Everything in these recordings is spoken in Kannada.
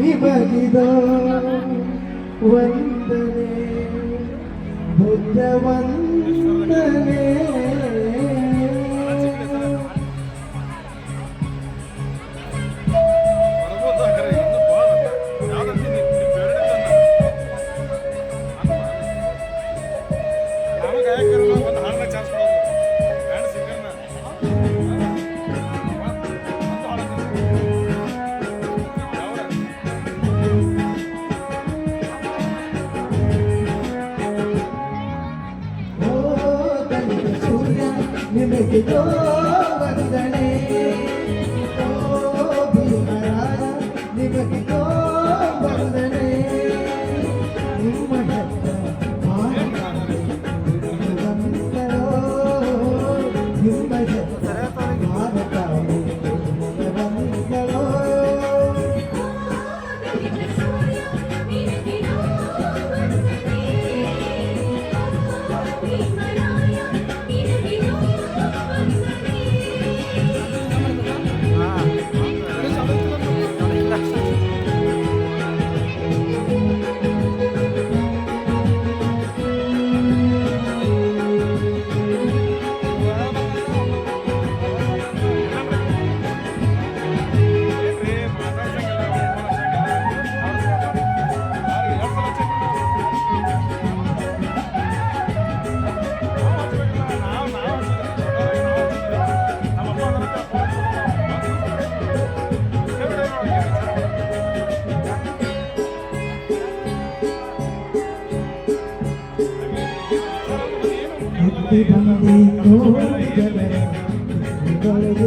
ನಿಮಗಿದೋ ವಂದನೆ ಬುದ್ಧ ವಂದನೆ. ನಿಮಗಿದೋ ವಂದನೆ ಓ ಭೀಮರಾಯ ನಿಮಗಿದೋ ವಂದನೆ. ನಿಮ್ಮ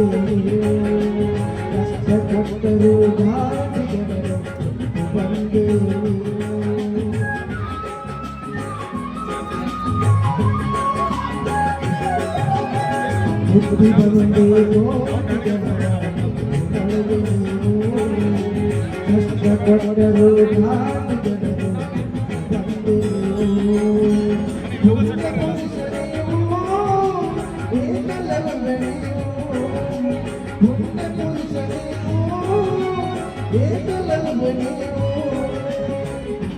ಬಂದಿ ಕಷ್ಟಪಟ್ಟರು ಬಂದು ಬುದ್ಧಿ ಬಂದೆ ಕಷ್ಟಪಟ್ಟರು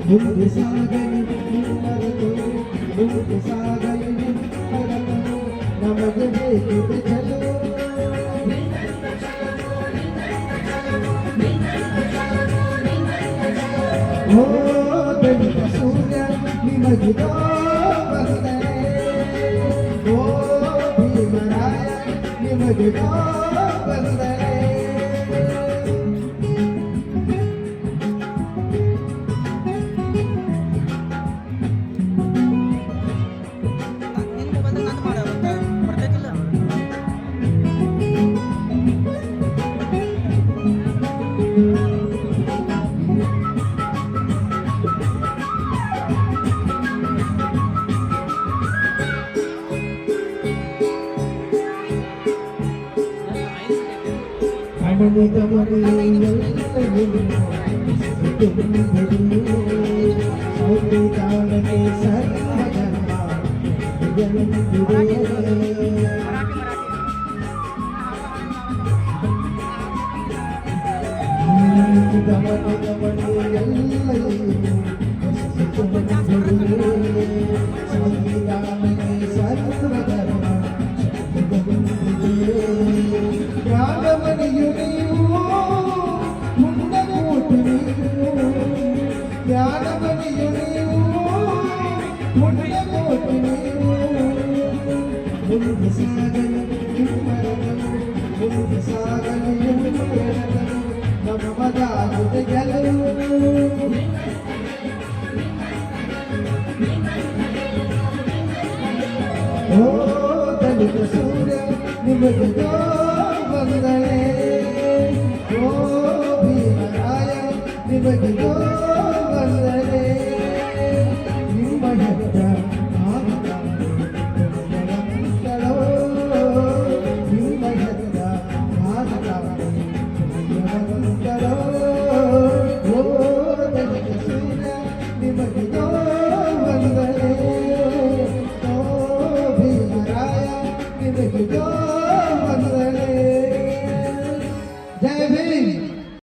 ಮುಂದೆ ಸಾಗಲಿ ಮುಂದೆ ಸಾಗಲಿ ನಮಗೆ ಬೇಕಿದೆ ಚಲೋ. ಓ ದಲಿತ ಸೂರ್ಯ ನಿಮಗಿದೋ ವಂದನೆ ಓ ಭೀಮರಾಯ ನಿಮಗಿದೋ ವಂದನೆ. ಸಂವಿಧಾನಕ್ಕೆ ಸರ್ವಧರ್ಮ ಸಂವಿಧಾನಕ್ಕೆ ಸರ್ವಧರ್ಮ ಜ್ಞಾನಮಣಿಯು ನೀವು ಮುಂಡಕೋಟು ನೀವು ಜ್ಞಾನಮಣಿಯು ನೀವು ಮುಂಡಕೋಟು ನೀವು ಮುಂದೆ ಸಾಗಲು ಮುಂದೆ ಸಾಗಲು ನಮ್ಮ ಮಗಾಗುತ್ತ ಗೆಲುವು. ಓ ದಲಿತ ಸೂರ್ಯ ನಿಮಗಿದೋ ವಂದನೆ ಓ ಭೀಮರಾಯ ನಿಮಗಿದೋ